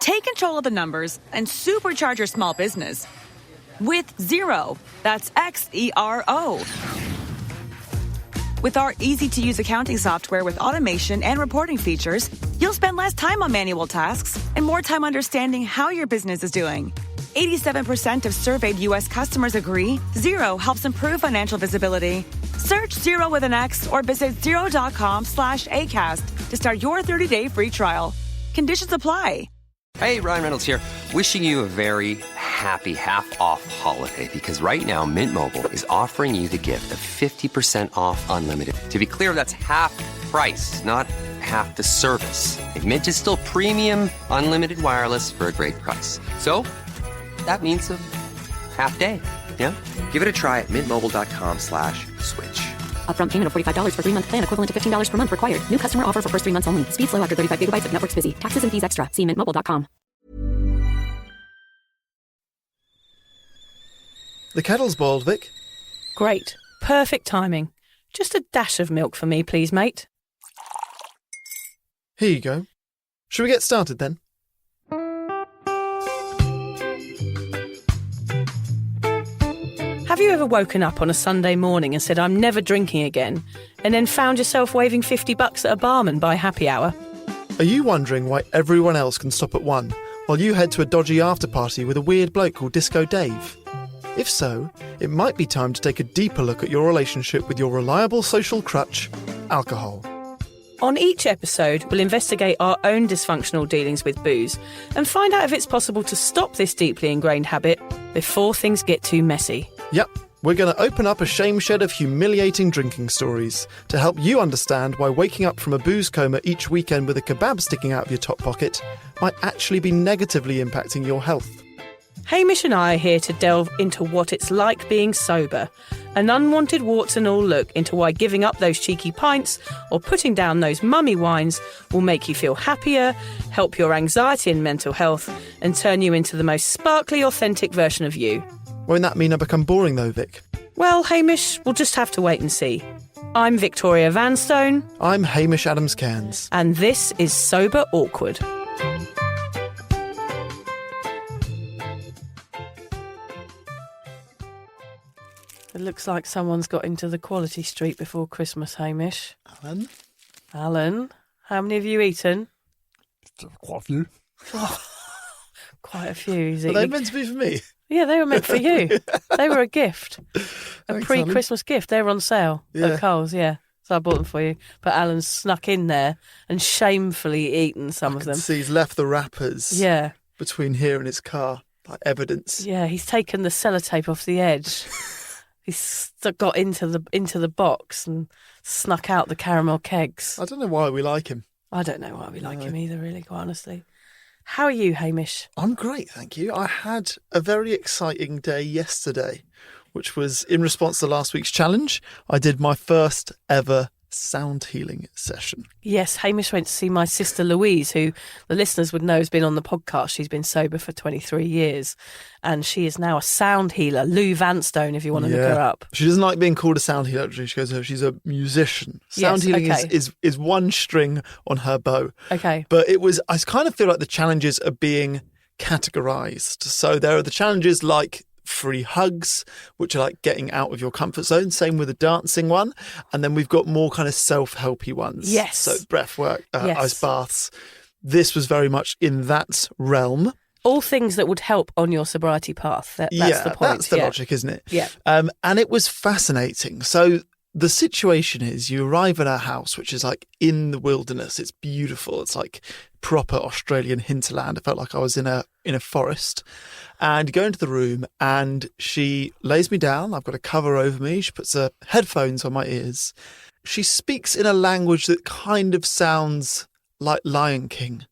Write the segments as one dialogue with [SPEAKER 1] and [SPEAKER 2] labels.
[SPEAKER 1] Take control of the numbers and supercharge your small business with Xero. That's Xero. With our easy-to-use accounting software with automation and reporting features, you'll spend less time on manual tasks and more time understanding how your business is doing. 87% of surveyed U.S. customers agree Xero helps improve financial visibility. Search Xero with an X or visit xero.com/ACAST to start your 30-day free trial. Conditions apply.
[SPEAKER 2] Hey, Ryan Reynolds here. Wishing you a very happy half-off holiday because right now Mint Mobile is offering you the gift of 50% off unlimited. To be clear, that's half price, not half the service. And Mint is still premium unlimited wireless for a great price. So that means a half day. Yeah? Give it a try at mintmobile.com/switch.
[SPEAKER 3] Upfront payment of $45 for 3-month plan, equivalent to $15 per month required. New customer offer for first 3 months only. Speed slow after 35 gigabytes if network's busy. Taxes and fees extra. See mintmobile.com.
[SPEAKER 4] The kettle's boiled, Vic.
[SPEAKER 5] Great. Perfect timing. Just a dash of milk for me, please, mate.
[SPEAKER 4] Here you go. Shall we get started then?
[SPEAKER 5] Have you ever woken up on a Sunday morning and said, I'm never drinking again, and then found yourself waving $50 at a barman by happy hour?
[SPEAKER 4] Are you wondering why everyone else can stop at 1 while you head to a dodgy after-party with a weird bloke called Disco Dave? If so, it might be time to take a deeper look at your relationship with your reliable social crutch, alcohol.
[SPEAKER 5] On each episode, we'll investigate our own dysfunctional dealings with booze and find out if it's possible to stop this deeply ingrained habit before things get too messy.
[SPEAKER 4] Yep, we're going to open up a shame shed of humiliating drinking stories to help you understand why waking up from a booze coma each weekend with a kebab sticking out of your top pocket might actually be negatively impacting your health.
[SPEAKER 5] Hamish and I are here to delve into what it's like being sober, an unwanted warts and all look into why giving up those cheeky pints or putting down those mummy wines will make you feel happier, help your anxiety and mental health, and turn you into the most sparkly, authentic version of you.
[SPEAKER 4] Won't that mean I become boring though, Vic?
[SPEAKER 5] Well, Hamish, we'll just have to wait and see. I'm Victoria Vanstone.
[SPEAKER 4] I'm Hamish Adams-Cairns.
[SPEAKER 5] And this is Sober Awkward. It looks like someone's got into the Quality Street before Christmas, Hamish. Alan, how many have you eaten?
[SPEAKER 6] Quite a few.
[SPEAKER 5] Quite a few. He's
[SPEAKER 4] Are they meant to be for me?
[SPEAKER 5] Yeah, they were meant for you. They were a gift. A
[SPEAKER 4] Thanks,
[SPEAKER 5] pre-Christmas gift. They were on sale at Coles, yeah. So I bought them for you. But Alan's snuck in there and shamefully eaten some of them.
[SPEAKER 4] See, he's left the wrappers between here and his car, like evidence.
[SPEAKER 5] Yeah, he's taken the sellotape off the edge. He's got into the box and snuck out the caramel kegs.
[SPEAKER 4] I don't know why we like him.
[SPEAKER 5] I don't know why we like him either, really, quite honestly. How are you, Hamish?
[SPEAKER 4] I'm great, thank you. I had a very exciting day yesterday, which was in response to last week's challenge. I did my first ever sound healing session.
[SPEAKER 5] Yes, Hamish went to see my sister Louise, who the listeners would know has been on the podcast. She's been sober for 23 years, and she is now a sound healer. Lou Vanstone, if you want to look her up.
[SPEAKER 4] She doesn't like being called a sound healer. She goes, she's a musician. Sound healing is one string on her bow.
[SPEAKER 5] Okay.
[SPEAKER 4] But I kind of feel like the challenges are being categorised. So there are the challenges like free hugs, which are like getting out of your comfort zone. Same with the dancing one. And then we've got more kind of self-helpy ones.
[SPEAKER 5] Yes.
[SPEAKER 4] So breath work, ice baths. This was very much in that realm.
[SPEAKER 5] All things that would help on your sobriety path. That's the point.
[SPEAKER 4] That's the logic, isn't it?
[SPEAKER 5] Yeah.
[SPEAKER 4] And it was fascinating. So the situation is you arrive at our house, which is like in the wilderness. It's beautiful. It's like proper Australian hinterland. I felt like I was in a forest. And you go into the room and she lays me down. I've got a cover over me. She puts her headphones on my ears. She speaks in a language that kind of sounds like Lion King.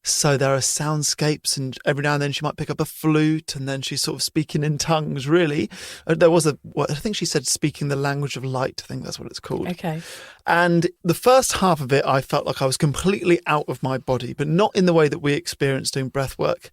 [SPEAKER 4] So there are soundscapes, and every now and then she might pick up a flute, and then she's sort of speaking in tongues, really. There was I think she said speaking the language of light. I think that's what it's called.
[SPEAKER 5] Okay.
[SPEAKER 4] And the first half of it, I felt like I was completely out of my body, but not in the way that we experience doing breath work.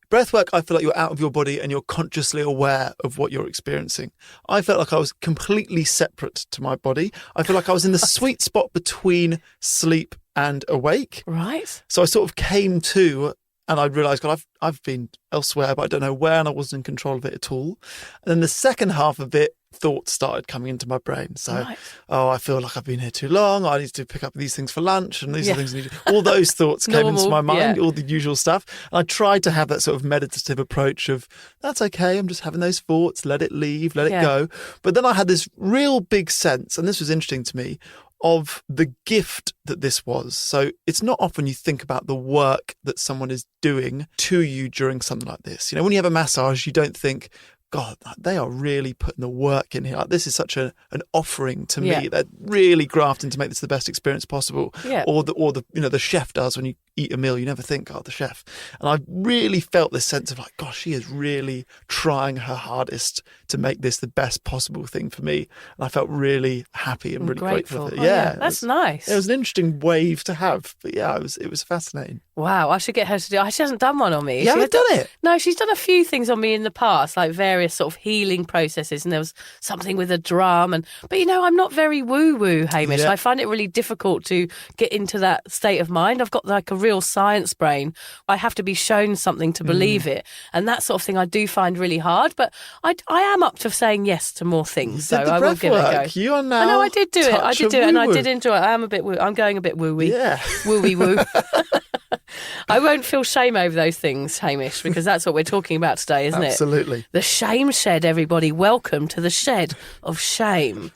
[SPEAKER 4] Breath work, I feel like you're out of your body and you're consciously aware of what you're experiencing. I felt like I was completely separate to my body. I feel like I was in the sweet spot between sleep and awake.
[SPEAKER 5] Right.
[SPEAKER 4] So I sort of came to And I realised, God, I've been elsewhere, but I don't know where, and I wasn't in control of it at all. And then the second half of it, thoughts started coming into my brain. So, I feel like I've been here too long. I need to pick up these things for lunch, and these are things I need to... All those thoughts came into my mind, all the usual stuff. And I tried to have that sort of meditative approach of, that's okay, I'm just having those thoughts, let it leave, let it go. But then I had this real big sense, and this was interesting to me, of the gift that this was. So it's not often you think about the work that someone is doing to you during something like this. You know, when you have a massage, you don't think, God, they are really putting the work in here. Like, this is such an offering to me. They're really grafting to make this the best experience possible. Yeah. Or the chef does when you eat a meal. You never think, the chef. And I really felt this sense of like, gosh, she is really trying her hardest to make this the best possible thing for me. And I felt really happy and really grateful with it.
[SPEAKER 5] That's nice.
[SPEAKER 4] It was an interesting wave to have. But it was fascinating.
[SPEAKER 5] Wow, I should get her to do it. She hasn't done one on me.
[SPEAKER 4] You haven't done it?
[SPEAKER 5] No, she's done a few things on me in the past, like various sort of healing processes, and there was something with a drum. But I'm not very woo-woo, Hamish. I find it really difficult to get into that state of mind. I've got like a real science brain. I have to be shown something to believe it. And that sort of thing I do find really hard. But I am up to saying yes to more things. So I will give it a go.
[SPEAKER 4] You are now
[SPEAKER 5] I know I did do it. And I did enjoy it. I'm going a bit woo-wee.
[SPEAKER 4] Yeah.
[SPEAKER 5] Woo-wee-woo. I won't feel shame over those things, Hamish, because that's what we're talking about today, isn't it?
[SPEAKER 4] Absolutely.
[SPEAKER 5] The shame shed, everybody. Welcome to the shed of shame.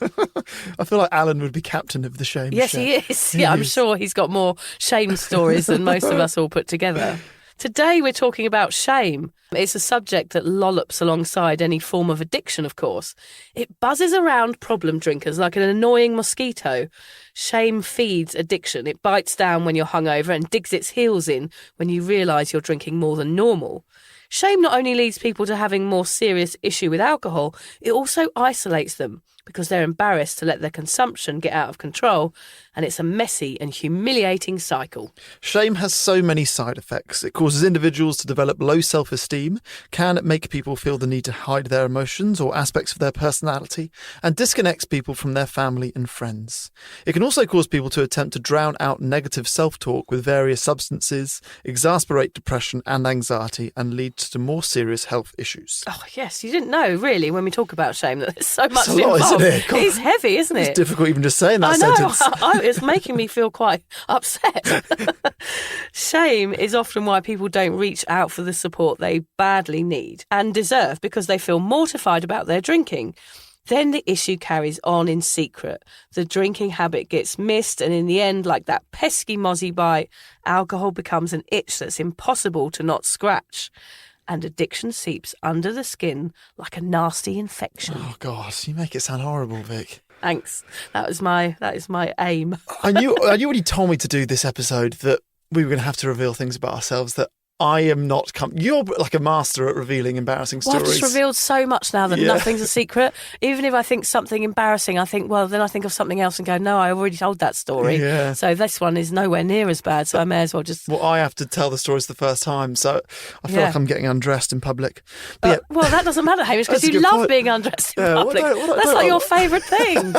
[SPEAKER 4] I feel like Alan would be captain of the shame shed.
[SPEAKER 5] Yes, he is. I'm sure he's got more shame stories than most of us all put together. Today we're talking about shame. It's a subject that lollops alongside any form of addiction, of course. It buzzes around problem drinkers like an annoying mosquito. Shame feeds addiction. It bites down when you're hungover and digs its heels in when you realise you're drinking more than normal. Shame not only leads people to having more serious issue with alcohol, it also isolates them because they're embarrassed to let their consumption get out of control, and it's a messy and humiliating cycle.
[SPEAKER 4] Shame has so many side effects. It causes individuals to develop low self-esteem, can make people feel the need to hide their emotions or aspects of their personality, and disconnects people from their family and friends. It can also cause people to attempt to drown out negative self-talk with various substances, exacerbate depression and anxiety, and lead to more serious health issues.
[SPEAKER 5] Oh, yes. You didn't know, really, when we talk about shame, that there's so much
[SPEAKER 4] involved. Isn't it? God,
[SPEAKER 5] it's heavy, isn't it?
[SPEAKER 4] It's difficult even just saying that
[SPEAKER 5] sentence.
[SPEAKER 4] sentence.
[SPEAKER 5] It's making me feel quite upset. Shame is often why people don't reach out for the support they badly need and deserve because they feel mortified about their drinking. Then the issue carries on in secret. The drinking habit gets missed, and in the end, like that pesky mozzie bite, alcohol becomes an itch that's impossible to not scratch. And addiction seeps under the skin like a nasty infection.
[SPEAKER 4] Oh, God, you make it sound horrible, Vic.
[SPEAKER 5] Thanks. That is my aim.
[SPEAKER 4] I knew when you told me to do this episode that we were going to have to reveal things about ourselves that I am not... You're like a master at revealing embarrassing stories.
[SPEAKER 5] Well, I've just revealed so much now that nothing's a secret. Even if I think something embarrassing, I think, well, then I think of something else and go, no, I already told that story.
[SPEAKER 4] Yeah.
[SPEAKER 5] So this one is nowhere near as bad, so I may as well just...
[SPEAKER 4] Well, I have to tell the stories the first time, so I feel like I'm getting undressed in public. But
[SPEAKER 5] well, that doesn't matter, Hamish, because you love being undressed in public. That's like your favourite thing.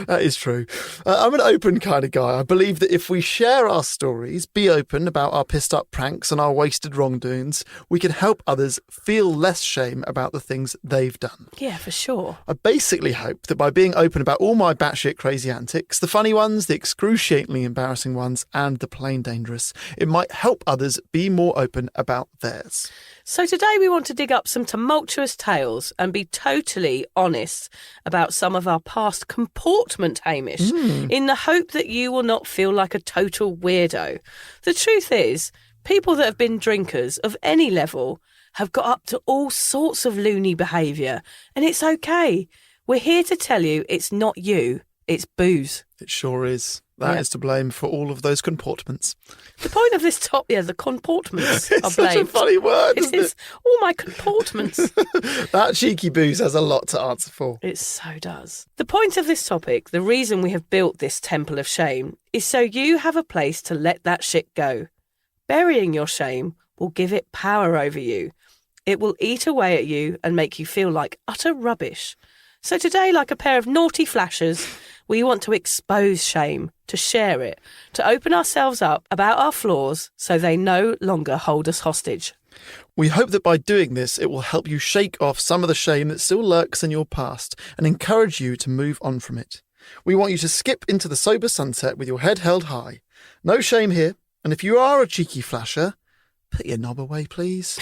[SPEAKER 4] That is true. I'm an open kind of guy. I believe that if we share our stories, be open about our pissed up pranks and our wasted wrongdoings, we can help others feel less shame about the things they've done.
[SPEAKER 5] Yeah, for sure.
[SPEAKER 4] I basically hope that by being open about all my batshit crazy antics, the funny ones, the excruciatingly embarrassing ones, and the plain dangerous, it might help others be more open about theirs.
[SPEAKER 5] So today we want to dig up some tumultuous tales and be totally honest about some of our past comportment, Hamish, in the hope that you will not feel like a total weirdo. The truth is, people that have been drinkers of any level have got up to all sorts of loony behaviour, and it's okay. We're here to tell you it's not you, it's booze.
[SPEAKER 4] It sure is. That is to blame for all of those comportments.
[SPEAKER 5] The point of this the comportments are blamed.
[SPEAKER 4] It's such a funny word, isn't it?
[SPEAKER 5] It is. All my comportments.
[SPEAKER 4] That cheeky booze has a lot to answer for.
[SPEAKER 5] It so does. The point of this topic, the reason we have built this temple of shame, is so you have a place to let that shit go. Burying your shame will give it power over you. It will eat away at you and make you feel like utter rubbish. So today, like a pair of naughty flashers, We want to expose shame, to share it, to open ourselves up about our flaws so they no longer hold us hostage.
[SPEAKER 4] We hope that by doing this, it will help you shake off some of the shame that still lurks in your past and encourage you to move on from it. We want you to skip into the sober sunset with your head held high. No shame here, and if you are a cheeky flasher, put your knob away, please.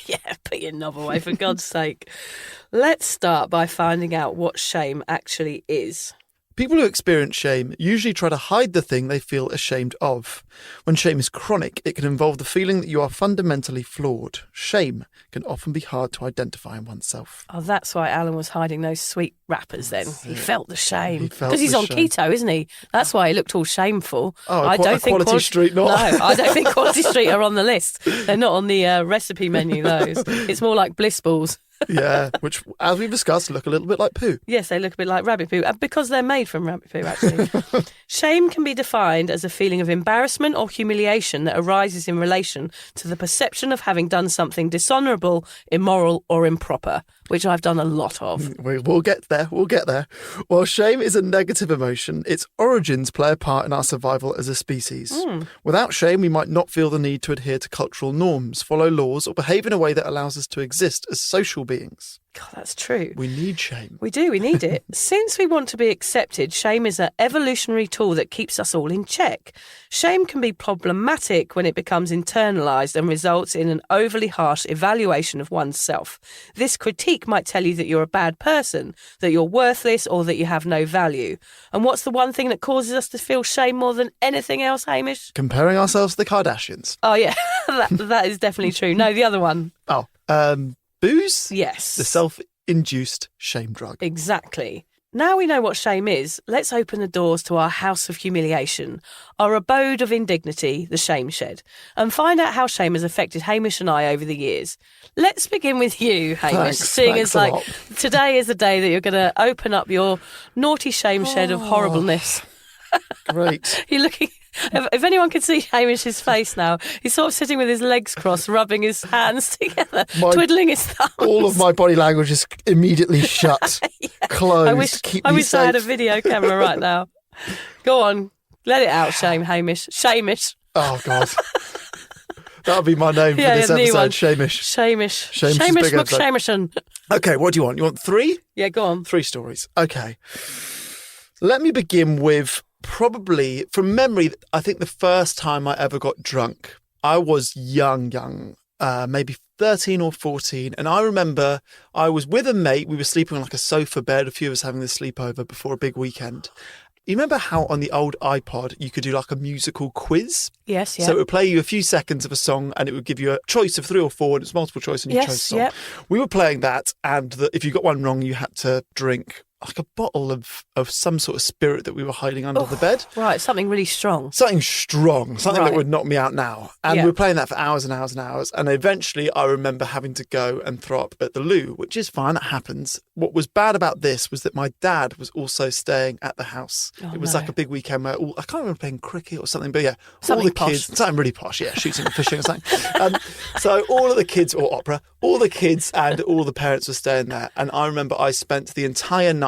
[SPEAKER 5] Yeah, put your knob away, for God's sake. Let's start by finding out what shame actually is.
[SPEAKER 4] People who experience shame usually try to hide the thing they feel ashamed of. When shame is chronic, it can involve the feeling that you are fundamentally flawed. Shame can often be hard to identify in oneself.
[SPEAKER 5] Oh, that's why Alan was hiding those sweet wrappers then. He felt the shame.
[SPEAKER 4] He felt
[SPEAKER 5] Because he's
[SPEAKER 4] the
[SPEAKER 5] on
[SPEAKER 4] shame.
[SPEAKER 5] keto, isn't he? That's why he looked all shameful.
[SPEAKER 4] Oh,
[SPEAKER 5] I don't think
[SPEAKER 4] Quality Street not.
[SPEAKER 5] No, I don't think Quality Street are on the list. They're not on the recipe menu, those. It's more like bliss balls.
[SPEAKER 4] Yeah, which, as we've discussed, look a little bit like poo.
[SPEAKER 5] Yes, they look a bit like rabbit poo, because they're made from rabbit poo, actually. Shame can be defined as a feeling of embarrassment or humiliation that arises in relation to the perception of having done something dishonourable, immoral or improper, which I've done a lot of.
[SPEAKER 4] We'll get there. While shame is a negative emotion, its origins play a part in our survival as a species. Without shame, we might not feel the need to adhere to cultural norms, follow laws, or behave in a way that allows us to exist as social beings.
[SPEAKER 5] God, that's true.
[SPEAKER 4] We need shame.
[SPEAKER 5] We do, we need it. Since we want to be accepted, shame is an evolutionary tool that keeps us all in check. Shame can be problematic when it becomes internalised and results in an overly harsh evaluation of oneself. This critique might tell you that you're a bad person, that you're worthless, or that you have no value. And what's the one thing that causes us to feel shame more than anything else, Hamish?
[SPEAKER 4] Comparing ourselves to the Kardashians.
[SPEAKER 5] Oh, yeah, that is definitely true. No, the other one.
[SPEAKER 4] Booze?
[SPEAKER 5] Yes.
[SPEAKER 4] The self-induced shame drug.
[SPEAKER 5] Exactly. Now we know what shame is, let's open the doors to our house of humiliation, our abode of indignity, the shame shed, and find out how shame has affected Hamish and I over the years. Let's begin with you, Hamish,
[SPEAKER 4] Thanks a lot.
[SPEAKER 5] Today is the day that you're going to open up your naughty shame shed of horribleness.
[SPEAKER 4] Great.
[SPEAKER 5] You're looking... If anyone could see Hamish's face now, he's sort of sitting with his legs crossed, rubbing his hands together, twiddling his thumbs.
[SPEAKER 4] All of my body language is immediately shut, closed.
[SPEAKER 5] I wish I had a video camera right now. Go on, let it out, Hamish. Shamish.
[SPEAKER 4] Oh, God. That'll be my name for this episode, Shamish.
[SPEAKER 5] Shamish.
[SPEAKER 4] Shamish
[SPEAKER 5] Shamish McShamishin.
[SPEAKER 4] Okay, what do you want? You want 3?
[SPEAKER 5] Yeah, go on.
[SPEAKER 4] 3 stories. Okay. Let me begin with... Probably, from memory, I think the first time I ever got drunk, I was young, maybe 13 or 14. And I remember I was with a mate. We were sleeping on like a sofa bed, a few of us having this sleepover before a big weekend. You remember how on the old iPod you could do like a musical quiz?
[SPEAKER 5] Yes, yeah.
[SPEAKER 4] So it would play you a few seconds of a song and it would give you a choice of 3 or 4 and it's multiple choice and you chose a song.
[SPEAKER 5] Yep.
[SPEAKER 4] We were playing that and if you got one wrong, you had to drink like a bottle of some sort of spirit that we were hiding under the bed.
[SPEAKER 5] Right, something really strong.
[SPEAKER 4] Something strong, something that
[SPEAKER 5] Right.
[SPEAKER 4] would knock me out now. And we were playing that for hours and hours and hours. And eventually I remember having to go and throw up at the loo, which is fine, it happens. What was bad about this was that my dad was also staying at the house. It was like a big weekend where I can't remember playing cricket or something, but yeah,
[SPEAKER 5] Something
[SPEAKER 4] all the
[SPEAKER 5] posh.
[SPEAKER 4] kids, something really posh, yeah, shooting and fishing or something. So all of the kids, or opera, all the kids and all the parents were staying there. And I remember I spent the entire night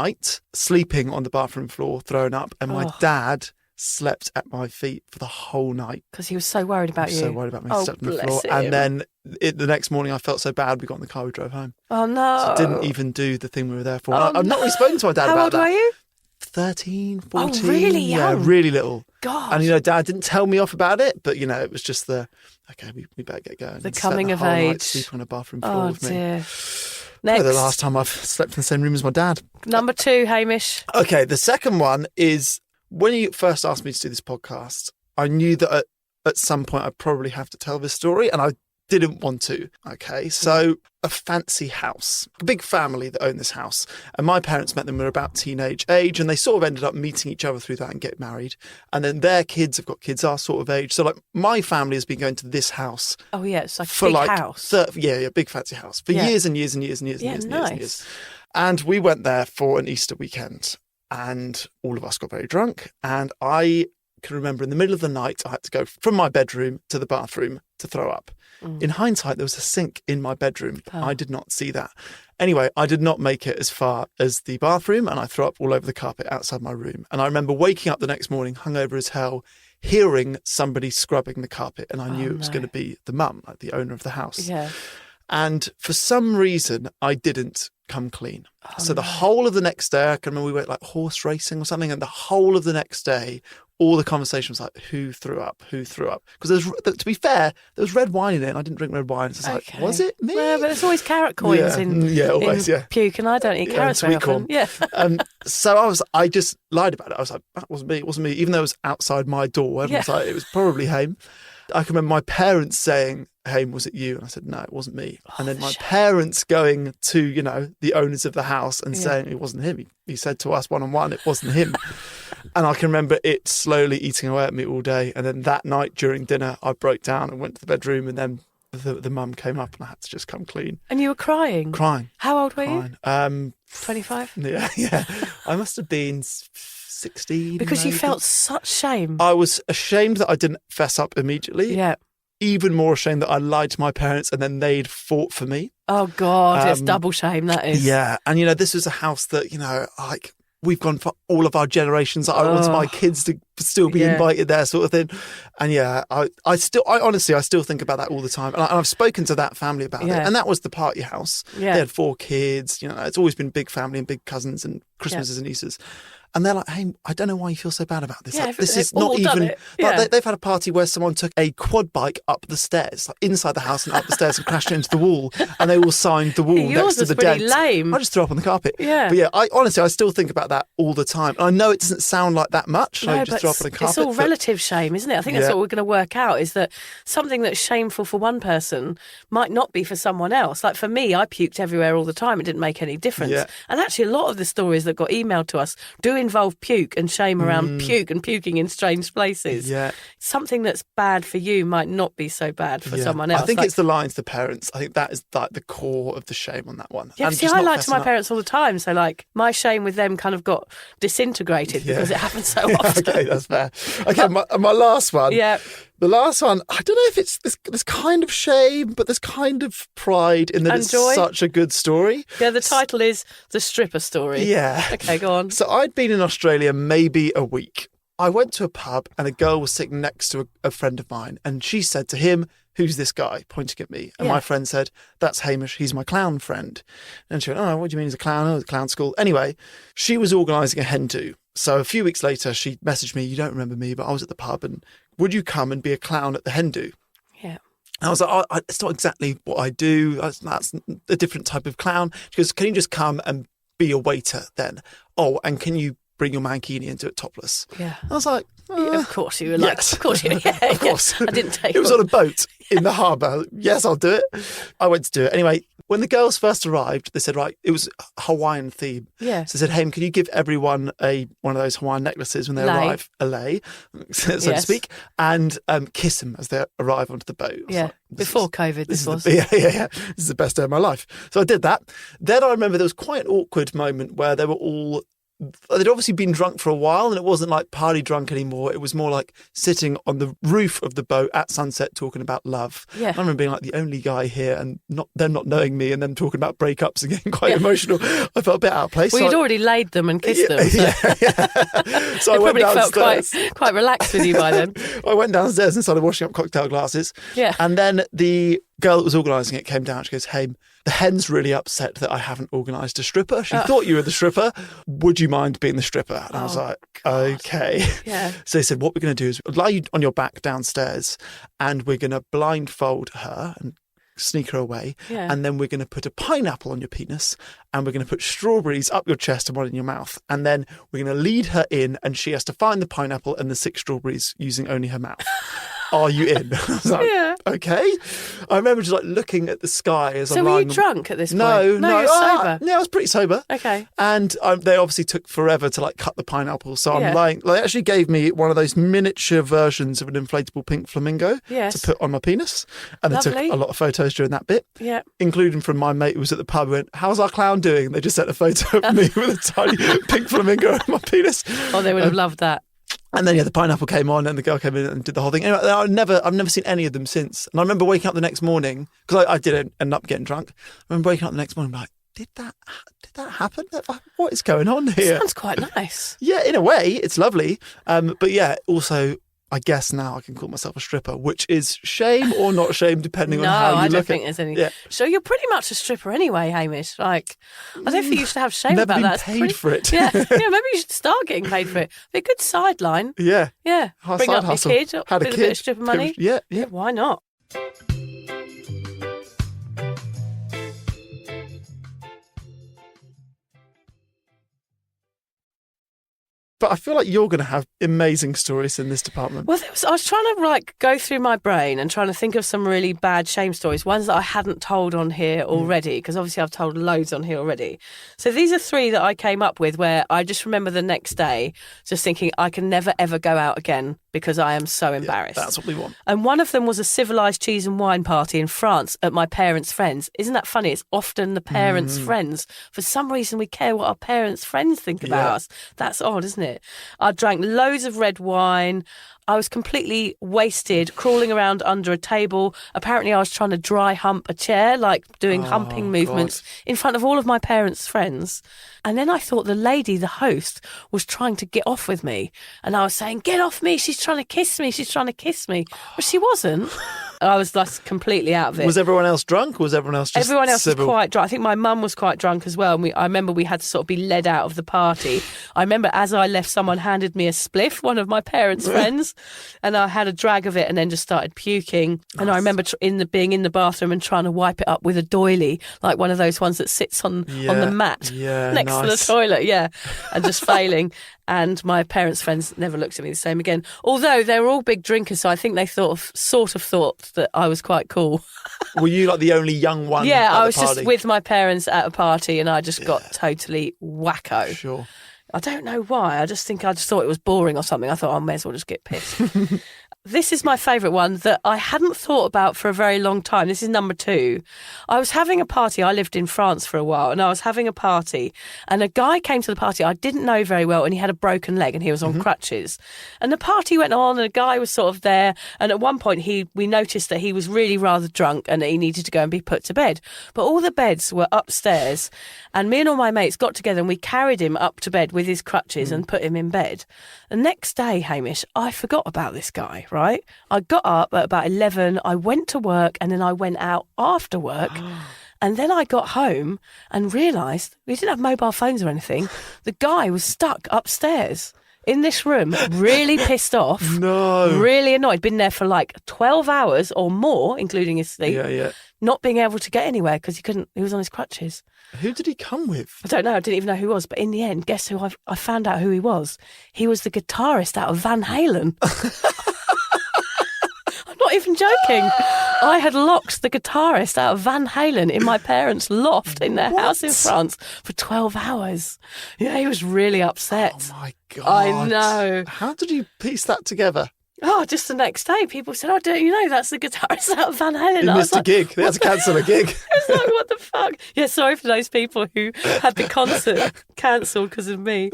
[SPEAKER 4] sleeping on the bathroom floor, throwing up, and my dad slept at my feet for the whole night.
[SPEAKER 5] Because he was so worried about you.
[SPEAKER 4] So worried about me, slept on the
[SPEAKER 5] bless
[SPEAKER 4] floor.
[SPEAKER 5] him.
[SPEAKER 4] And then the next morning I felt so bad, we got in the car, we drove home.
[SPEAKER 5] Oh, no.
[SPEAKER 4] So didn't even do the thing we were there for.
[SPEAKER 5] Oh,
[SPEAKER 4] I've not really spoken to my dad
[SPEAKER 5] How
[SPEAKER 4] about
[SPEAKER 5] old
[SPEAKER 4] that.
[SPEAKER 5] were you?
[SPEAKER 4] 13, 14.
[SPEAKER 5] Oh, really
[SPEAKER 4] Yeah,
[SPEAKER 5] young?
[SPEAKER 4] really little.
[SPEAKER 5] God.
[SPEAKER 4] And, Dad didn't tell me off about it, but, it was just okay, we better get going.
[SPEAKER 5] The
[SPEAKER 4] And spent
[SPEAKER 5] coming of
[SPEAKER 4] whole night
[SPEAKER 5] age.
[SPEAKER 4] sleeping on a bathroom floor
[SPEAKER 5] Oh,
[SPEAKER 4] with me.
[SPEAKER 5] dear.
[SPEAKER 4] Probably
[SPEAKER 5] Next.
[SPEAKER 4] the last time I've slept in the same room as my dad.
[SPEAKER 5] Number 2, Hamish.
[SPEAKER 4] Okay, the second one is when you first asked me to do this podcast, I knew that at some point I'd probably have to tell this story, and I didn't want to. Okay, so a fancy house, a big family that owned this house, and my parents met them when they were about teenage age, and they sort of ended up meeting each other through that and get married. And then their kids have got kids our sort of age. So my family has been going to this house.
[SPEAKER 5] Oh, yeah, it's like a
[SPEAKER 4] For
[SPEAKER 5] big house.
[SPEAKER 4] Big fancy house for years and years and years and years and
[SPEAKER 5] Yeah,
[SPEAKER 4] years and years and
[SPEAKER 5] nice.
[SPEAKER 4] years. And we went there for an Easter weekend, and all of us got very drunk, and I can remember in the middle of the night, I had to go from my bedroom to the bathroom to throw up. In hindsight, there was a sink in my bedroom. I did not see that. Anyway, I did not make it as far as the bathroom, and I threw up all over the carpet outside my room. And I remember waking up the next morning, hungover as hell, hearing somebody scrubbing the carpet, and I knew it was going to be the mum, like the owner of the house.
[SPEAKER 5] Yeah.
[SPEAKER 4] And for some reason, I didn't come clean. So the whole of the next day, I can remember we went like horse racing or something, and the whole of the next day, all the conversation was like, who threw up? Who threw up? Because to be fair, there was red wine in it, and I didn't drink red wine. So it's like, was it me?
[SPEAKER 5] Well, but there's always carrot coins in puke, and I don't eat carrots very often. Yeah.
[SPEAKER 4] So I just lied about it. I was like, that wasn't me. It wasn't me. Even though it was outside my door, everyone was like, it was probably Haim. I can remember my parents saying, Haim, was it you? And I said, no, it wasn't me. And then my parents going to, the owners of the house and saying it wasn't him. He said to us one-on-one, it wasn't him. And I can remember it slowly eating away at me all day. And then that night during dinner, I broke down and went to the bedroom, and then the mum came up and I had to just come clean.
[SPEAKER 5] And you were crying?
[SPEAKER 4] Crying.
[SPEAKER 5] How old were you?
[SPEAKER 4] 25? Yeah. I must have been 16.
[SPEAKER 5] Because
[SPEAKER 4] maybe.
[SPEAKER 5] You felt such shame.
[SPEAKER 4] I was ashamed that I didn't fess up immediately.
[SPEAKER 5] Yeah.
[SPEAKER 4] Even more ashamed that I lied to my parents and then they'd fought for me.
[SPEAKER 5] Oh, God, it's double shame, that is.
[SPEAKER 4] Yeah. And, this was a house that, like, we've gone for all of our generations. I want my kids to still be invited there, sort of thing. And I honestly think about that all the time. And I've spoken to that family about it. And that was the party house. Yeah. They had 4 kids. It's always been big family and big cousins and Christmases and Easters. And they're like, hey, I don't know why you feel so bad about this.
[SPEAKER 5] Yeah,
[SPEAKER 4] like, this is not even...
[SPEAKER 5] Like,
[SPEAKER 4] they've had a party where someone took a quad bike up the stairs, like inside the house and up the stairs, and crashed into the wall, and they all signed the wall next to the dent.
[SPEAKER 5] Yours was pretty lame.
[SPEAKER 4] I just threw up on the carpet.
[SPEAKER 5] Yeah.
[SPEAKER 4] But I still think about that all the time. And I know it doesn't sound like that much.
[SPEAKER 5] No,
[SPEAKER 4] just throw up on the carpet.
[SPEAKER 5] It's all relative shame, isn't it? I think that's what we're going to work out, is that something that's shameful for one person might not be for someone else. Like for me, I puked everywhere all the time. It didn't make any difference. Yeah. And actually, a lot of the stories that got emailed to us do involve puke and shame around puke and puking in strange places.
[SPEAKER 4] Yeah.
[SPEAKER 5] Something that's bad for you might not be so bad for someone else.
[SPEAKER 4] I think it's the lying to the parents. I think that is like the core of the shame on that one.
[SPEAKER 5] Yeah, see, I lie to my parents all the time. So like my shame with them kind of got disintegrated because it happens so often.
[SPEAKER 4] Okay, that's fair. Okay, my last one.
[SPEAKER 5] Yeah.
[SPEAKER 4] The last one, I don't know if it's this kind of shame, but there's kind of pride in that it's such a good story.
[SPEAKER 5] Yeah, the title is The Stripper Story.
[SPEAKER 4] Yeah.
[SPEAKER 5] Okay, go on.
[SPEAKER 4] So I'd been in Australia maybe a week. I went to a pub and a girl was sitting next to a friend of mine, and she said to him, who's this guy, pointing at me. And my friend said, that's Hamish, he's my clown friend. And she went, oh, what do you mean he's a clown? Oh, it's a clown school. Anyway, she was organising a hen do. So a few weeks later, she messaged me, you don't remember me, but I was at the pub, and would you come and be a clown at the hen do?
[SPEAKER 5] Yeah.
[SPEAKER 4] And I was like, it's not exactly what I do. That's a different type of clown. She goes, can you just come and be a waiter then? Oh, and can you bring your mankini and do it topless?
[SPEAKER 5] Yeah.
[SPEAKER 4] I was like,
[SPEAKER 5] of course you were like,
[SPEAKER 4] yes.
[SPEAKER 5] Of course you were. Yeah,
[SPEAKER 4] of course.
[SPEAKER 5] I didn't take
[SPEAKER 4] it. Was on a boat in the harbour. Yes, I'll do it. I went to do it. Anyway, when the girls first arrived, they said, right, it was Hawaiian theme.
[SPEAKER 5] Yeah.
[SPEAKER 4] So they said, hey, can you give everyone one of those Hawaiian necklaces when they arrive? A lei, so to speak, and kiss them as they arrive onto the boat.
[SPEAKER 5] Yeah.
[SPEAKER 4] Like,
[SPEAKER 5] before COVID, this was.
[SPEAKER 4] Yeah. This is the best day of my life. So I did that. Then I remember there was quite an awkward moment where they were all... They'd obviously been drunk for a while, and it wasn't like party drunk anymore. It was more like sitting on the roof of the boat at sunset talking about love.
[SPEAKER 5] Yeah.
[SPEAKER 4] I remember being like the only guy here and them not knowing me and them talking about breakups and getting quite emotional. I felt a bit out of place.
[SPEAKER 5] Well, you'd already laid them and kissed them. So.
[SPEAKER 4] So I went downstairs.
[SPEAKER 5] Felt quite relaxed with you by then.
[SPEAKER 4] I went downstairs and started washing up cocktail glasses.
[SPEAKER 5] Yeah.
[SPEAKER 4] And then the girl that was organising it came down. She goes, hey, the hen's really upset that I haven't organised a stripper. She thought you were the stripper. Would you mind being the stripper? And I was like, God. Okay.
[SPEAKER 5] Yeah.
[SPEAKER 4] So they said, what we're going to do is lie you on your back downstairs, and we're going to blindfold her and sneak her away.
[SPEAKER 5] Yeah.
[SPEAKER 4] And then we're going to put a pineapple on your penis, and we're going to put strawberries up your chest and one in your mouth. And then we're going to lead her in, and she has to find the pineapple and the 6 strawberries using only her mouth. Are you in? I was like, okay. I remember just like looking at the sky as I'm lying.
[SPEAKER 5] So were you drunk at this point?
[SPEAKER 4] No.
[SPEAKER 5] You were sober?
[SPEAKER 4] Yeah, I was pretty sober.
[SPEAKER 5] Okay.
[SPEAKER 4] And they obviously took forever to like cut the pineapple. So I'm lying. They actually gave me one of those miniature versions of an inflatable pink flamingo to put on my penis. And they took a lot of photos during that bit.
[SPEAKER 5] Yeah.
[SPEAKER 4] Including from my mate who was at the pub, who went, how's our clown doing? They just sent a photo of me with a tiny pink flamingo on my penis.
[SPEAKER 5] Oh, they would have loved that.
[SPEAKER 4] And then the pineapple came on, and the girl came in and did the whole thing. Anyway, I've never seen any of them since. And I remember waking up the next morning because I did end up getting drunk. I remember waking up the next morning like, did that happen? What is going on here?
[SPEAKER 5] Sounds quite nice.
[SPEAKER 4] Yeah, in a way, it's lovely. But yeah, also, I guess now I can call myself a stripper, which is shame or not shame, depending on how you look at it.
[SPEAKER 5] No, I don't think there's any.
[SPEAKER 4] Yeah.
[SPEAKER 5] So you're pretty much a stripper anyway, Hamish. Like, I don't think you should have shame
[SPEAKER 4] Never
[SPEAKER 5] about
[SPEAKER 4] been
[SPEAKER 5] that.
[SPEAKER 4] paid for it.
[SPEAKER 5] Yeah, maybe you should start getting paid for it. Be a good sideline.
[SPEAKER 4] Yeah.
[SPEAKER 5] Yeah.
[SPEAKER 4] Hard
[SPEAKER 5] Bring
[SPEAKER 4] side
[SPEAKER 5] up
[SPEAKER 4] hustle.
[SPEAKER 5] your kid,
[SPEAKER 4] Had a
[SPEAKER 5] bit
[SPEAKER 4] kid.
[SPEAKER 5] of stripper money.
[SPEAKER 4] Yeah.
[SPEAKER 5] Why not?
[SPEAKER 4] But I feel like you're going to have amazing stories in this department.
[SPEAKER 5] Well, I was trying to go through my brain and trying to think of some really bad shame stories, ones that I hadn't told on here already, because obviously I've told loads on here already. So these are 3 that I came up with where I just remember the next day just thinking I can never, ever go out again because I am so embarrassed.
[SPEAKER 4] That's what we want.
[SPEAKER 5] And one of them was a civilised cheese and wine party in France at my parents' friends. Isn't that funny? It's often the parents' friends. For some reason, we care what our parents' friends think about us. That's odd, isn't it? I drank loads of red wine. I was completely wasted, crawling around under a table. Apparently, I was trying to dry hump a chair, like doing humping movements in front of all of my parents' friends. And then I thought the lady, the host, was trying to get off with me. And I was saying, get off me. She's trying to kiss me. She's trying to kiss me. But she wasn't. I was like completely out of it.
[SPEAKER 4] Was everyone else drunk or was everyone else just
[SPEAKER 5] Everyone else
[SPEAKER 4] civil?
[SPEAKER 5] was quite drunk. I think my mum was quite drunk as well. And I remember we had to sort of be led out of the party. I remember as I left, someone handed me a spliff, one of my parents' friends, and I had a drag of it and then just started puking. And I remember being in the bathroom and trying to wipe it up with a doily, like one of those ones that sits on the mat next to the toilet, and just failing. And my parents' friends never looked at me the same again. Although they were all big drinkers, so I think they sort of thought that I was quite cool.
[SPEAKER 4] Were you like the only young one?
[SPEAKER 5] Yeah,
[SPEAKER 4] at
[SPEAKER 5] I was
[SPEAKER 4] the party?
[SPEAKER 5] just with my parents at a party and I just got totally wacko.
[SPEAKER 4] Sure.
[SPEAKER 5] I don't know why. I just thought it was boring or something. I thought I may as well just get pissed. This is my favourite one that I hadn't thought about for a very long time. This is number 2. I was having a party. I lived in France for a while and I was having a party and a guy came to the party I didn't know very well and he had a broken leg and he was on crutches. And the party went on and a guy was sort of there and at one point we noticed that he was really rather drunk and that he needed to go and be put to bed. But all the beds were upstairs and me and all my mates got together and we carried him up to bed with his crutches and put him in bed. The next day, Hamish, I forgot about this guy, right? I got up at about 11, I went to work and then I went out after work and then I got home and realised we didn't have mobile phones or anything. The guy was stuck upstairs in this room, really pissed off, really annoyed, been there for like 12 hours or more, including his sleep, not being able to get anywhere because he was on his crutches.
[SPEAKER 4] Who did he come with?
[SPEAKER 5] I don't know. I didn't even know who he was. But in the end, guess who I found out who he was? He was the guitarist out of Van Halen. I'm not even joking. I had locked the guitarist out of Van Halen in my parents' loft in their house in France for 12 hours. Yeah, he was really upset.
[SPEAKER 4] Oh, my God.
[SPEAKER 5] I know.
[SPEAKER 4] How did you piece that together?
[SPEAKER 5] Oh, just the next day, people said, "Oh, don't you know that's the guitarist out of Van Halen?"
[SPEAKER 4] He missed a gig. They had to cancel a gig.
[SPEAKER 5] It's like, what the fuck? Yeah, sorry for those people who had the concert cancelled because of me.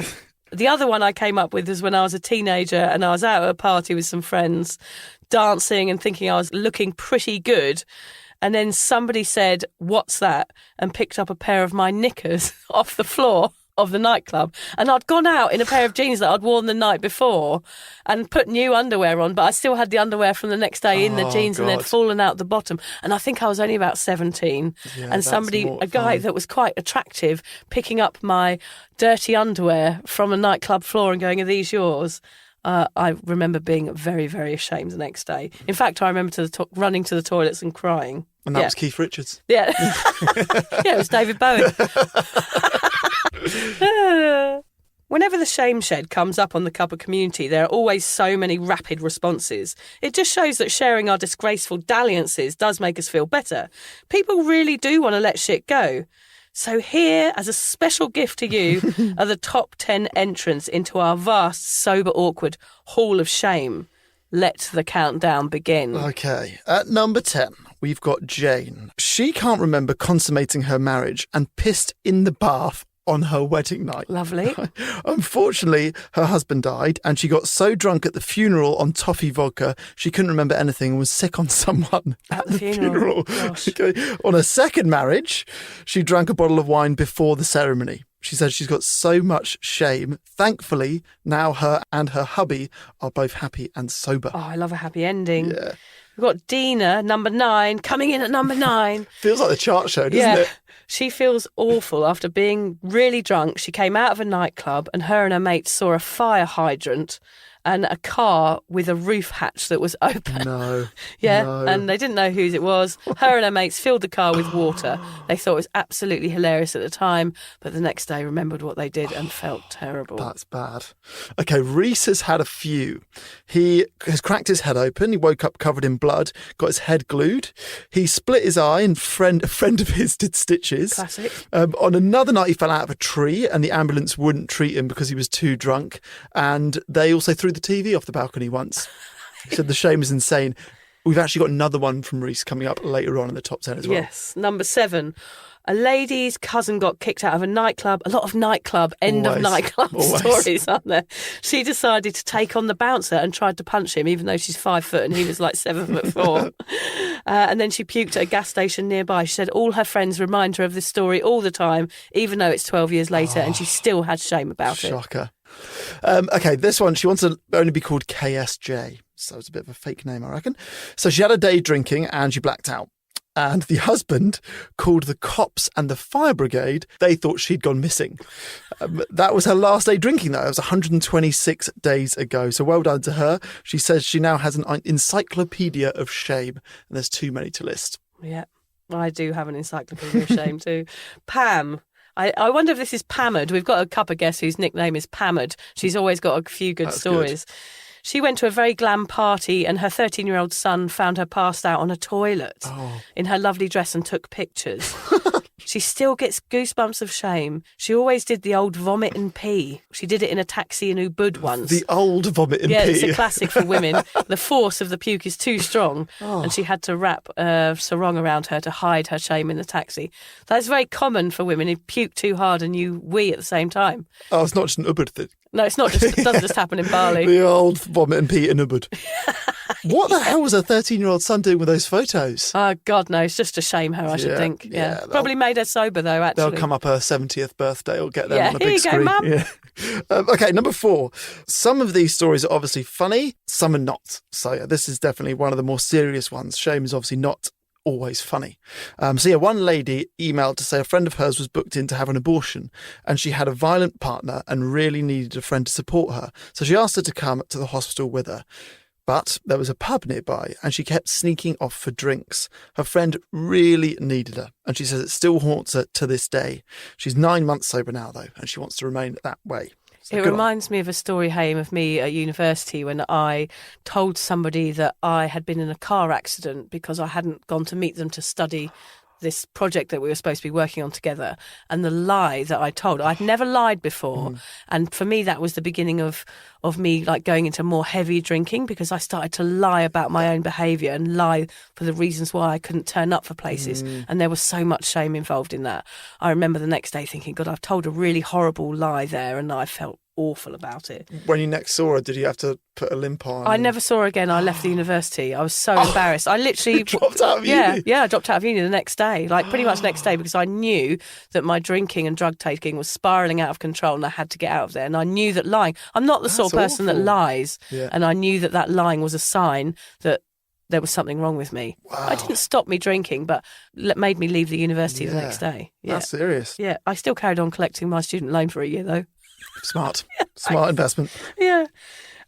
[SPEAKER 5] The other one I came up with was when I was a teenager and I was out at a party with some friends, dancing and thinking I was looking pretty good. And then somebody said, "What's that?" and picked up a pair of my knickers off the floor of the nightclub. And I'd gone out in a pair of jeans that I'd worn the night before and put new underwear on, but I still had the underwear from the next day in the jeans and they'd fallen out the bottom. And I think I was only about 17. And somebody, a guy that was quite attractive, picking up my dirty underwear from a nightclub floor and going, "Are these yours?" I remember being very, very ashamed the next day. In fact, I remember running to the toilets and crying.
[SPEAKER 4] And that was Keith Richards.
[SPEAKER 5] Yeah. Yeah, it was David Bowie. Whenever the shame shed comes up on the cuppa community, there are always so many rapid responses. It just shows that sharing our disgraceful dalliances does make us feel better. People really do want to let shit go. So here, as a special gift to you, are the top 10 entrants into our vast, sober, awkward hall of shame. Let the countdown begin.
[SPEAKER 4] Okay, at number 10, we've got Jane. She can't remember consummating her marriage and pissed in the bath on her wedding night.
[SPEAKER 5] Lovely.
[SPEAKER 4] Unfortunately, her husband died and she got so drunk at the funeral on toffee vodka, she couldn't remember anything and was sick on someone at the funeral.
[SPEAKER 5] Gosh.
[SPEAKER 4] Okay. On her second marriage, she drank a bottle of wine before the ceremony. She said she's got so much shame. Thankfully, now her and her hubby are both happy and sober.
[SPEAKER 5] Oh, I love a happy ending.
[SPEAKER 4] Yeah.
[SPEAKER 5] We've got Dina, number 9, coming in at number 9.
[SPEAKER 4] Feels like the chart show, doesn't it?
[SPEAKER 5] She feels awful after being really drunk. She came out of a nightclub and her and her mates saw a fire hydrant and a car with a roof hatch that was open.
[SPEAKER 4] No.
[SPEAKER 5] Yeah,
[SPEAKER 4] no.
[SPEAKER 5] and they didn't know whose it was. Her and her mates filled the car with water. They thought it was absolutely hilarious at the time, but the next day remembered what they did and felt terrible.
[SPEAKER 4] That's bad. Okay, Reese has had a few. He has cracked his head open. He woke up covered in blood, got his head glued. He split his eye and a friend of his did stitches.
[SPEAKER 5] Classic.
[SPEAKER 4] On another night, he fell out of a tree and the ambulance wouldn't treat him because he was too drunk. And they also threw the TV off the balcony once. He said the shame is insane. We've actually got another one from Reese coming up later on in the top 10 as well.
[SPEAKER 5] Yes, number 7. A lady's cousin got kicked out of a nightclub. A lot of nightclub, end of nightclub stories, aren't there? She decided to take on the bouncer and tried to punch him, even though she's 5 foot and he was like 7'4". And then she puked at a gas station nearby. She said all her friends remind her of this story all the time, even though it's 12 years later, and she still had shame about it.
[SPEAKER 4] Shocker. Okay, this one, she wants to only be called KSJ. So it's a bit of a fake name, I reckon. So she had a day drinking and she blacked out. And the husband called the cops and the fire brigade. They thought she'd gone missing. That was her last day drinking, though. It was 126 days ago. So well done to her. She says she now has an encyclopedia of shame. And there's too many to list.
[SPEAKER 5] Yeah, I do have an encyclopedia of shame too. Pam. I wonder if this is Pammered. We've got a cuppa guest whose nickname is Pammered. She's always got a few good stories. Good. She went to a very glam party and her 13-year-old son found her passed out on a toilet in her lovely dress and took pictures. She still gets goosebumps of shame. She always did the old vomit and pee. She did it in a taxi in Ubud once.
[SPEAKER 4] The old vomit and pee.
[SPEAKER 5] Yeah, it's a classic for women. The force of the puke is too strong and she had to wrap a sarong around her to hide her shame in the taxi. That's very common for women. You puke too hard and you wee at the same time.
[SPEAKER 4] Oh, it's not just an Ubud thing.
[SPEAKER 5] No, it's not. It doesn't just happen in Bali.
[SPEAKER 4] The old vomit and pee in Ubud. What the hell was her 13-year-old son doing with those photos?
[SPEAKER 5] Oh, God knows. Just to shame her, I should think. Yeah. Probably made her sober, though, actually.
[SPEAKER 4] They'll come up her 70th birthday or get them on a big
[SPEAKER 5] screen. Here you
[SPEAKER 4] go, Mum. Okay, number 4. Some of these stories are obviously funny, some are not. So yeah, this is definitely one of the more serious ones. Shame is obviously not always funny. One lady emailed to say a friend of hers was booked in to have an abortion and she had a violent partner and really needed a friend to support her. So she asked her to come to the hospital with her. But there was a pub nearby and she kept sneaking off for drinks. Her friend really needed her and she says it still haunts her to this day. She's 9 months sober now, though, and she wants to remain that way. So
[SPEAKER 5] it reminds me of a story, Haim, of me at university when I told somebody that I had been in a car accident because I hadn't gone to meet them to study this project that we were supposed to be working on together. And the lie that I told, I'd never lied before. And for me, that was the beginning of me like going into more heavy drinking because I started to lie about my own behaviour and lie for the reasons why I couldn't turn up for places. And there was so much shame involved in that. I remember the next day thinking, God, I've told a really horrible lie there, and I felt awful about it.
[SPEAKER 4] When you next saw her, did you have to put a limp on?
[SPEAKER 5] I never saw her again. I left the university. I was so embarrassed. I literally
[SPEAKER 4] dropped out of uni.
[SPEAKER 5] Yeah, I dropped out of uni the next day, like pretty much next day, because I knew that my drinking and drug taking was spiralling out of control and I had to get out of there. And I knew that lying, I'm not the sort of person that lies, and I knew that lying was a sign that there was something wrong with me.
[SPEAKER 4] Wow.
[SPEAKER 5] It didn't stop me drinking, but made me leave the university the next day. Yeah.
[SPEAKER 4] That's serious.
[SPEAKER 5] Yeah, I still carried on collecting my student loan for a year, though.
[SPEAKER 4] Smart. Smart investment.
[SPEAKER 5] Yeah.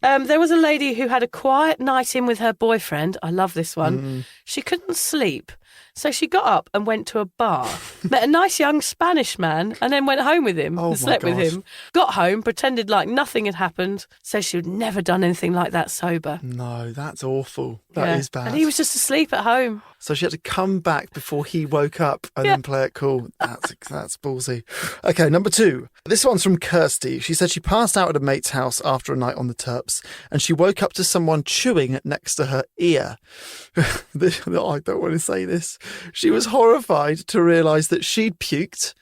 [SPEAKER 5] There was a lady who had a quiet night in with her boyfriend. I love this one. She couldn't sleep. So she got up and went to a bar, met a nice young Spanish man, and then went home with him and slept with him. Got home, pretended like nothing had happened, says she'd never done anything like that sober.
[SPEAKER 4] No, that's awful. That is bad.
[SPEAKER 5] And he was just asleep at home.
[SPEAKER 4] So she had to come back before he woke up and then play it cool. That's ballsy. Okay, number 2. This one's from Kirsty. She said she passed out at a mate's house after a night on the Terps and she woke up to someone chewing next to her ear. I don't want to say this. She was horrified to realise that she'd puked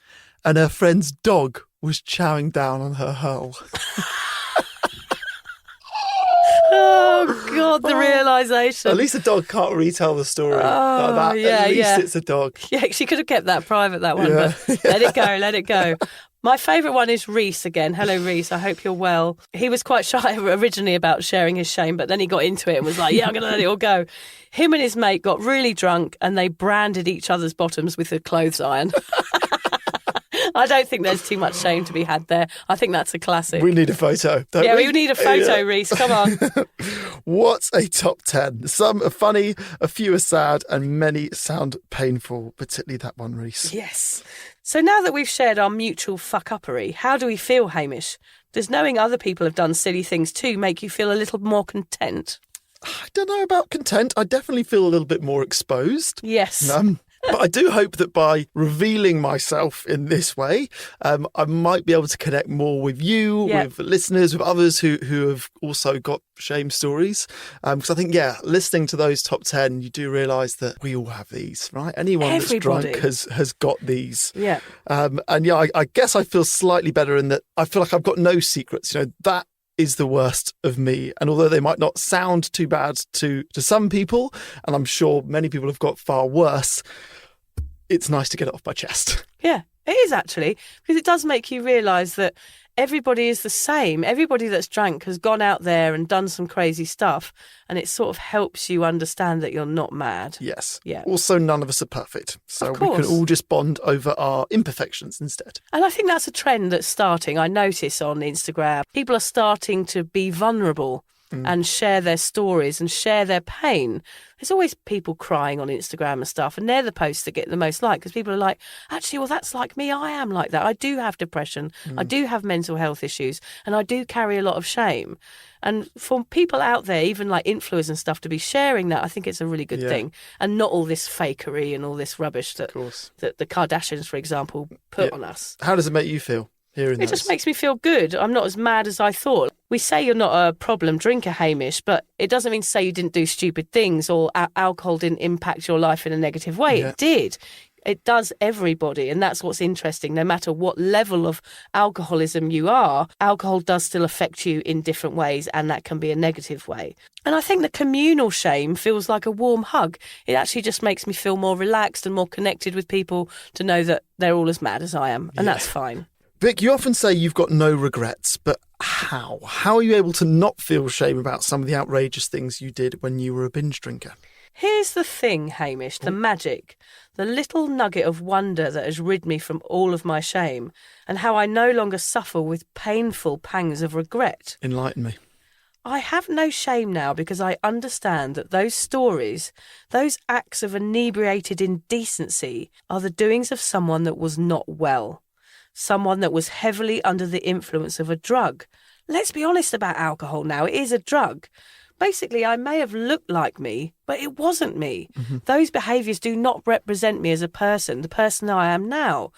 [SPEAKER 4] and her friend's dog was chowing down on her hull.
[SPEAKER 5] Oh, God, the realisation.
[SPEAKER 4] At least a dog can't retell the story.
[SPEAKER 5] Oh,
[SPEAKER 4] Like that.
[SPEAKER 5] yeah,
[SPEAKER 4] At least
[SPEAKER 5] yeah.
[SPEAKER 4] it's a dog.
[SPEAKER 5] Yeah, she could have kept that private, that one.
[SPEAKER 4] Yeah.
[SPEAKER 5] But let it go, let it go. My favourite one is Reese again. Hello, Reese. I hope you're well. He was quite shy originally about sharing his shame, but then he got into it and was like, yeah, I'm going to let it all go. Him and his mate got really drunk and they branded each other's bottoms with a clothes iron. I don't think there's too much shame to be had there. I think that's a classic.
[SPEAKER 4] We need a photo, don't we?
[SPEAKER 5] Yeah, we need a photo, Reese. Come on.
[SPEAKER 4] What's a top 10? Some are funny, a few are sad, and many sound painful, particularly that one, Reese.
[SPEAKER 5] Yes. So now that we've shared our mutual fuck-uppery, how do we feel, Hamish? Does knowing other people have done silly things too make you feel a little more content?
[SPEAKER 4] I don't know about content. I definitely feel a little bit more exposed.
[SPEAKER 5] Yes.
[SPEAKER 4] But I do hope that by revealing myself in this way, I might be able to connect more with you, with listeners, with others who have also got shame stories. Because I think, listening to those top 10, you do realise that we all have these, right? Anyone that's drunk has got these.
[SPEAKER 5] Yeah.
[SPEAKER 4] I guess I feel slightly better in that I feel like I've got no secrets. You know, that is the worst of me. And although they might not sound too bad to some people, and I'm sure many people have got far worse, it's nice to get it off my chest.
[SPEAKER 5] Yeah, it is actually, because it does make you realise that everybody is the same. Everybody that's drank has gone out there and done some crazy stuff, and it sort of helps you understand that you're not mad.
[SPEAKER 4] Yes.
[SPEAKER 5] Yeah.
[SPEAKER 4] Also, none of us are perfect. So
[SPEAKER 5] Of
[SPEAKER 4] we can
[SPEAKER 5] course.
[SPEAKER 4] all just bond over our imperfections instead.
[SPEAKER 5] And I think that's a trend that's starting. I notice on Instagram, people are starting to be vulnerable and share their stories and share their pain. There's always people crying on Instagram and stuff, and they're the posts that get the most like, because people are like, actually, well, that's like me. I am like that. I do have depression. I do have mental health issues, and I do carry a lot of shame. And for people out there, even like influencers and stuff, to be sharing that, I think it's a really good thing. And not all this fakery and all this rubbish that the Kardashians, for example, put on us.
[SPEAKER 4] How does it make you feel hearing
[SPEAKER 5] It just makes me feel good. I'm not as mad as I thought. We say you're not a problem drinker, Hamish, but it doesn't mean to say you didn't do stupid things or alcohol didn't impact your life in a negative way.
[SPEAKER 4] Yeah.
[SPEAKER 5] It did. It does everybody, and that's what's interesting. No matter what level of alcoholism you are, alcohol does still affect you in different ways, and that can be a negative way. And I think the communal shame feels like a warm hug. It actually just makes me feel more relaxed and more connected with people to know that they're all as mad as I am, and that's fine.
[SPEAKER 4] Vic, you often say you've got no regrets, but how? How are you able to not feel shame about some of the outrageous things you did when you were a binge drinker?
[SPEAKER 5] Here's the thing, Hamish, the magic, the little nugget of wonder that has rid me from all of my shame, and how I no longer suffer with painful pangs of regret.
[SPEAKER 4] Enlighten me.
[SPEAKER 5] I have no shame now because I understand that those stories, those acts of inebriated indecency, are the doings of someone that was not well. Someone that was heavily under the influence of a drug. Let's be honest about alcohol now. It is a drug. Basically, I may have looked like me, but it wasn't me. Those behaviours do not represent me as a person, the person I am now.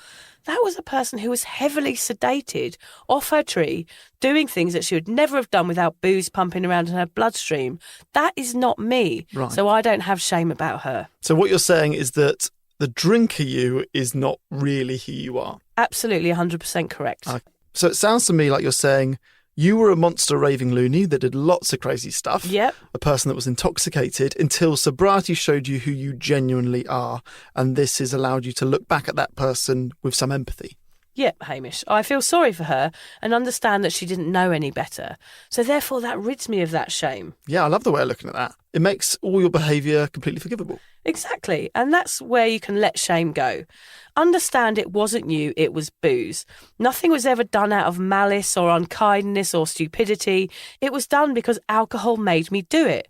[SPEAKER 5] That was a person who was heavily sedated, off her tree, doing things that she would never have done without booze pumping around in her bloodstream. That is not me.
[SPEAKER 4] Right.
[SPEAKER 5] So I don't have shame about her.
[SPEAKER 4] So what you're saying is that the drinker you is not really who you are.
[SPEAKER 5] Absolutely 100% correct.
[SPEAKER 4] So it sounds to me like you're saying you were a monster raving loony that did lots of crazy stuff.
[SPEAKER 5] Yep.
[SPEAKER 4] A person that was intoxicated until sobriety showed you who you genuinely are. And this has allowed you to look back at that person with some empathy.
[SPEAKER 5] Yep, Hamish. I feel sorry for her and understand that she didn't know any better. So therefore that rids me of that shame.
[SPEAKER 4] Yeah, I love the way of looking at that. It makes all your behaviour completely forgivable.
[SPEAKER 5] Exactly. And that's where you can let shame go. Understand it wasn't you, it was booze. Nothing was ever done out of malice or unkindness or stupidity. It was done because alcohol made me do it.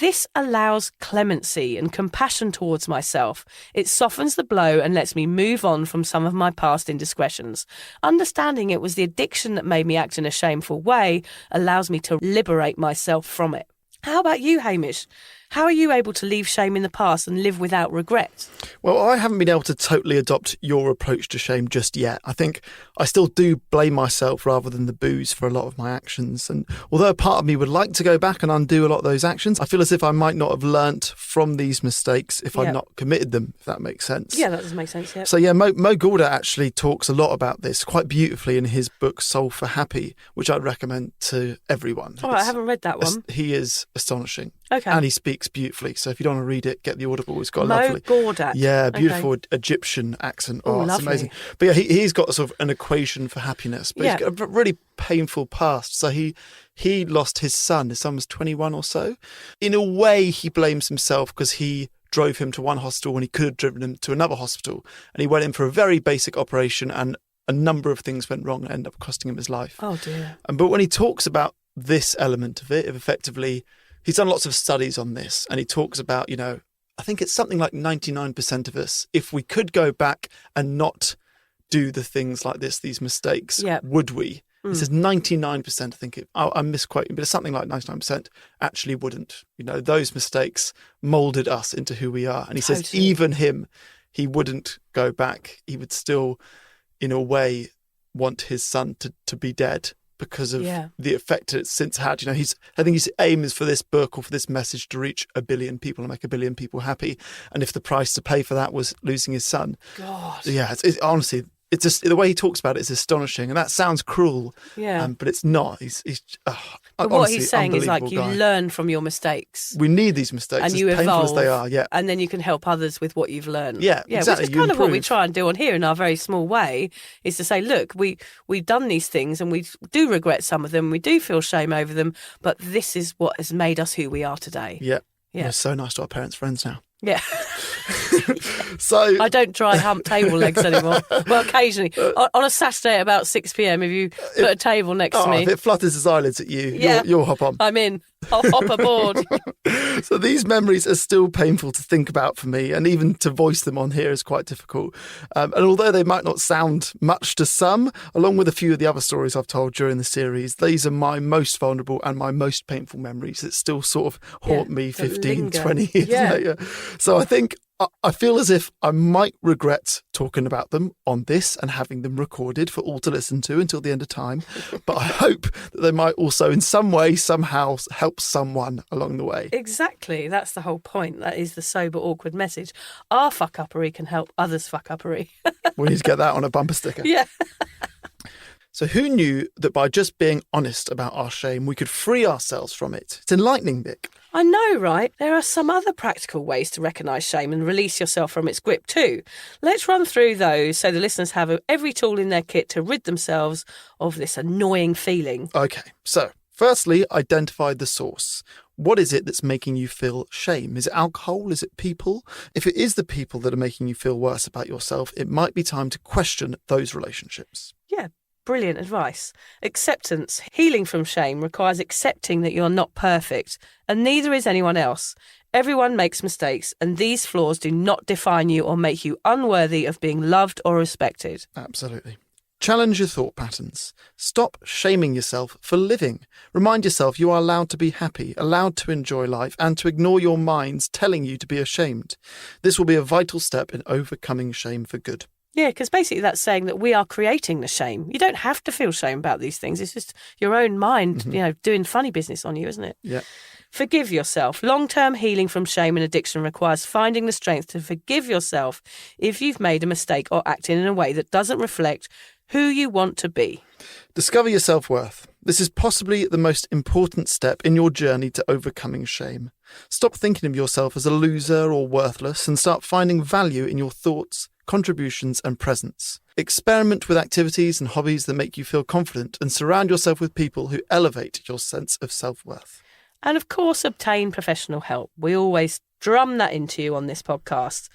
[SPEAKER 5] This allows clemency and compassion towards myself. It softens the blow and lets me move on from some of my past indiscretions. Understanding it was the addiction that made me act in a shameful way allows me to liberate myself from it. How about you, Hamish? How are you able to leave shame in the past and live without regret?
[SPEAKER 4] Well, I haven't been able to totally adopt your approach to shame just yet. I think I still do blame myself rather than the booze for a lot of my actions. And although a part of me would like to go back and undo a lot of those actions, I feel as if I might not have learnt from these mistakes if I'd not committed them, if that makes sense.
[SPEAKER 5] Yeah, that does make sense, yeah.
[SPEAKER 4] So yeah, Mo Gawda actually talks a lot about this quite beautifully in his book Soul for Happy, which I'd recommend to everyone.
[SPEAKER 5] Oh, I haven't read that one.
[SPEAKER 4] He is astonishing.
[SPEAKER 5] Okay.
[SPEAKER 4] And he speaks beautifully. So if you don't want to read it, get the Audible. It's got a
[SPEAKER 5] Mo
[SPEAKER 4] lovely...
[SPEAKER 5] Gawda.
[SPEAKER 4] Yeah, beautiful Egyptian accent. Oh, it's
[SPEAKER 5] lovely.
[SPEAKER 4] amazing. But yeah, he's got sort of an equation for happiness. But he's got a really painful past. So he lost his son. His son was 21 or so. In a way, he blames himself because he drove him to one hospital when he could have driven him to another hospital. And he went in for a very basic operation and a number of things went wrong and ended up costing him his life.
[SPEAKER 5] Oh, dear.
[SPEAKER 4] But when he talks about this element of it, effectively, he's done lots of studies on this. And he talks about, I think it's something like 99% of us, if we could go back and not do the things like this, these mistakes, would we? He says 99%, I think, I'm misquoting, but it's something like 99% actually wouldn't. Those mistakes moulded us into who we are. And he says even him, he wouldn't go back. He would still, in a way, want his son to be dead because of the effect it's since had. I think his aim is for this book or for this message to reach 1 billion people and make 1 billion people happy. And if the price to pay for that was losing his son,
[SPEAKER 5] God,
[SPEAKER 4] it's honestly, it's just the way he talks about it is astonishing, and that sounds cruel. Yeah, but it's not. He's
[SPEAKER 5] but
[SPEAKER 4] honestly,
[SPEAKER 5] what he's saying is like you
[SPEAKER 4] guy.
[SPEAKER 5] learn from your mistakes.
[SPEAKER 4] We need these mistakes,
[SPEAKER 5] and
[SPEAKER 4] as
[SPEAKER 5] you
[SPEAKER 4] painful
[SPEAKER 5] evolve,
[SPEAKER 4] as they are. Yeah,
[SPEAKER 5] and then you can help others with what you've learned.
[SPEAKER 4] Yeah, exactly.
[SPEAKER 5] Which is kind of what we try and do on here in our very small way. Is to say, look, we've done these things, and we do regret some of them. We do feel shame over them, but this is what has made us who we are today.
[SPEAKER 4] Yeah. We're so nice to our parents' friends now.
[SPEAKER 5] Yeah.
[SPEAKER 4] So
[SPEAKER 5] I don't dry hump table legs anymore. Well, occasionally. On a Saturday at about 6 p.m, if you put a table next to me.
[SPEAKER 4] If it flutters his eyelids at you, you'll hop on.
[SPEAKER 5] I'm in. I'll hop aboard.
[SPEAKER 4] So these memories are still painful to think about for me, and even to voice them on here is quite difficult. And although they might not sound much to some, along with a few of the other stories I've told during the series, these are my most vulnerable and my most painful memories that still sort of haunt me 15, 20 years later. So I feel as if I might regret talking about them on this and having them recorded for all to listen to until the end of time. But I hope that they might also in some way, somehow help someone along the way.
[SPEAKER 5] Exactly. That's the whole point. That is the sober, awkward message. Our fuck-uppery can help others' fuck-uppery.
[SPEAKER 4] We need to get that on a bumper sticker.
[SPEAKER 5] Yeah.
[SPEAKER 4] So who knew that by just being honest about our shame, we could free ourselves from it? It's enlightening, Vic.
[SPEAKER 5] I know, right? There are some other practical ways to recognise shame and release yourself from its grip too. Let's run through those so the listeners have every tool in their kit to rid themselves of this annoying feeling.
[SPEAKER 4] Okay, so firstly, identify the source. What is it that's making you feel shame? Is it alcohol? Is it people? If it is the people that are making you feel worse about yourself, it might be time to question those relationships.
[SPEAKER 5] Yeah. Brilliant advice. Acceptance. Healing from shame requires accepting that you're not perfect, and neither is anyone else. Everyone makes mistakes, and these flaws do not define you or make you unworthy of being loved or respected.
[SPEAKER 4] Absolutely. Challenge your thought patterns. Stop shaming yourself for living. Remind yourself you are allowed to be happy, allowed to enjoy life, and to ignore your minds telling you to be ashamed. This will be a vital step in overcoming shame for good.
[SPEAKER 5] Yeah, because basically that's saying that we are creating the shame. You don't have to feel shame about these things. It's just your own mind, doing funny business on you, isn't it?
[SPEAKER 4] Yeah.
[SPEAKER 5] Forgive yourself. Long-term healing from shame and addiction requires finding the strength to forgive yourself if you've made a mistake or acted in a way that doesn't reflect who you want to be.
[SPEAKER 4] Discover your self-worth. This is possibly the most important step in your journey to overcoming shame. Stop thinking of yourself as a loser or worthless and start finding value in your thoughts, contributions and presence. Experiment with activities and hobbies that make you feel confident and surround yourself with people who elevate your sense of self-worth.
[SPEAKER 5] And of course, obtain professional help. We always drum that into you on this podcast.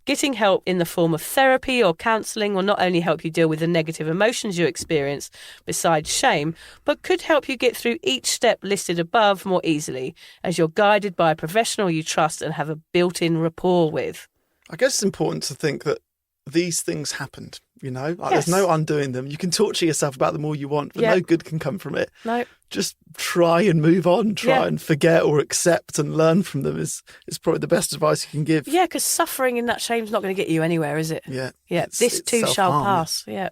[SPEAKER 5] Getting help in the form of therapy or counselling will not only help you deal with the negative emotions you experience besides shame, but could help you get through each step listed above more easily as you're guided by a professional you trust and have a built-in rapport with.
[SPEAKER 4] I guess it's important to think that these things happened, There's no undoing them. You can torture yourself about them all you want, but no good can come from it.
[SPEAKER 5] No.
[SPEAKER 4] just try and move on,
[SPEAKER 5] Yeah.
[SPEAKER 4] and forget or accept and learn from them is probably the best advice you can give.
[SPEAKER 5] Yeah, because suffering in that shame's not going to get you anywhere, is it?
[SPEAKER 4] Yeah.
[SPEAKER 5] Yeah,
[SPEAKER 4] It's
[SPEAKER 5] this too shall
[SPEAKER 4] self-harm.
[SPEAKER 5] pass. Yeah.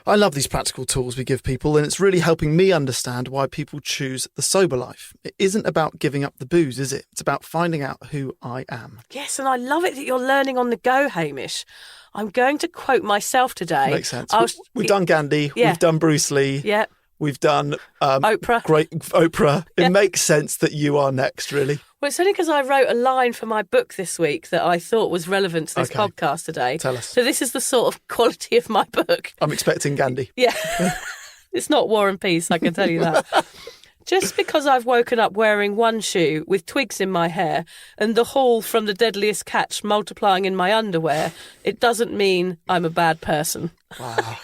[SPEAKER 4] I love these practical tools we give people, and it's really helping me understand why people choose the sober life. It isn't about giving up the booze, is it? It's about finding out who I am.
[SPEAKER 5] Yes, and I love it that you're learning on the go, Hamish. I'm going to quote myself today.
[SPEAKER 4] Makes sense.
[SPEAKER 5] I was-
[SPEAKER 4] We've done Gandhi.
[SPEAKER 5] Yeah.
[SPEAKER 4] We've done Bruce Lee.
[SPEAKER 5] Yeah.
[SPEAKER 4] We've done
[SPEAKER 5] Oprah.
[SPEAKER 4] Great Oprah.
[SPEAKER 5] Yeah.
[SPEAKER 4] It makes sense that you are next, really.
[SPEAKER 5] Well, it's only because I wrote a line for my book this week that I thought was relevant to this
[SPEAKER 4] Okay.
[SPEAKER 5] podcast today.
[SPEAKER 4] Tell us.
[SPEAKER 5] So this is the sort of quality of my book.
[SPEAKER 4] I'm expecting Gandhi.
[SPEAKER 5] Yeah. It's not War and Peace, I can tell you that. Just because I've woken up wearing one shoe with twigs in my hair and the haul from the deadliest catch multiplying in my underwear, it doesn't mean I'm a bad person.
[SPEAKER 4] Wow.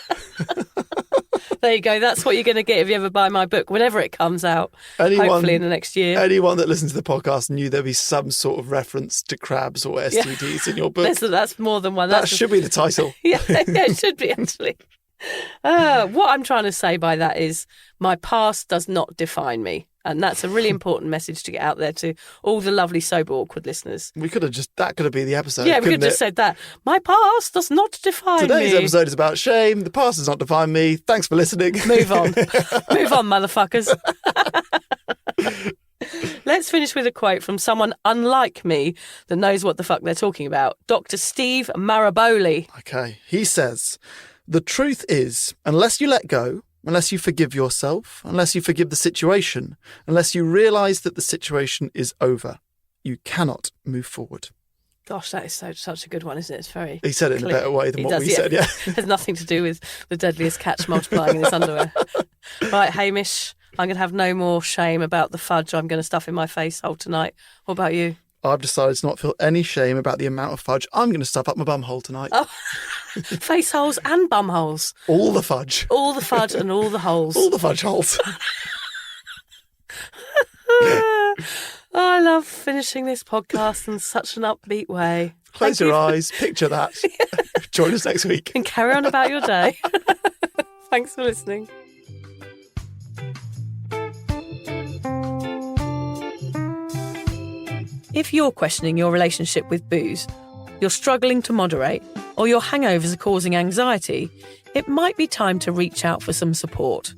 [SPEAKER 5] There you go. That's what you're going to get if you ever buy my book, whenever it comes out, hopefully in the next year.
[SPEAKER 4] Anyone that listens to the podcast knew there'd be some sort of reference to crabs or STDs in your book.
[SPEAKER 5] That's more than one.
[SPEAKER 4] That
[SPEAKER 5] That's
[SPEAKER 4] should be the title.
[SPEAKER 5] yeah, it should be actually. What I'm trying to say by that is my past does not define me. And that's a really important message to get out there to all the lovely sober awkward listeners.
[SPEAKER 4] We could have that could have been the episode.
[SPEAKER 5] Yeah, we could
[SPEAKER 4] couldn't
[SPEAKER 5] have just
[SPEAKER 4] it?
[SPEAKER 5] said that. My past does not define
[SPEAKER 4] Today's
[SPEAKER 5] me.
[SPEAKER 4] episode is about shame. The past does not define me. Thanks for listening.
[SPEAKER 5] Move on. Move on, motherfuckers. Let's finish with a quote from someone unlike me that knows what the fuck they're talking about. Dr. Steve Maraboli.
[SPEAKER 4] Okay. He says, the truth is, unless you let go, unless you forgive yourself, unless you forgive the situation, unless you realise that the situation is over, you cannot move forward.
[SPEAKER 5] Gosh, that is such a good one, isn't it? It's very
[SPEAKER 4] He said it in a
[SPEAKER 5] clear.
[SPEAKER 4] better way than
[SPEAKER 5] He
[SPEAKER 4] what
[SPEAKER 5] does,
[SPEAKER 4] we said, yeah.
[SPEAKER 5] It has nothing to do with the deadliest catch multiplying in his underwear. Right, Hamish, I'm going to have no more shame about the fudge I'm going to stuff in my face hole tonight. What about you?
[SPEAKER 4] I've decided to not feel any shame about the amount of fudge I'm going to stuff up my bum hole tonight.
[SPEAKER 5] Oh, face holes and bum holes.
[SPEAKER 4] All the fudge.
[SPEAKER 5] All the fudge and all the holes.
[SPEAKER 4] All the fudge holes.
[SPEAKER 5] I love finishing this podcast in such an upbeat way.
[SPEAKER 4] Close
[SPEAKER 5] Thank
[SPEAKER 4] your
[SPEAKER 5] you
[SPEAKER 4] eyes, picture that. Join us next week.
[SPEAKER 5] and carry on about your day. Thanks for listening. If you're questioning your relationship with booze, you're struggling to moderate, or your hangovers are causing anxiety, it might be time to reach out for some support.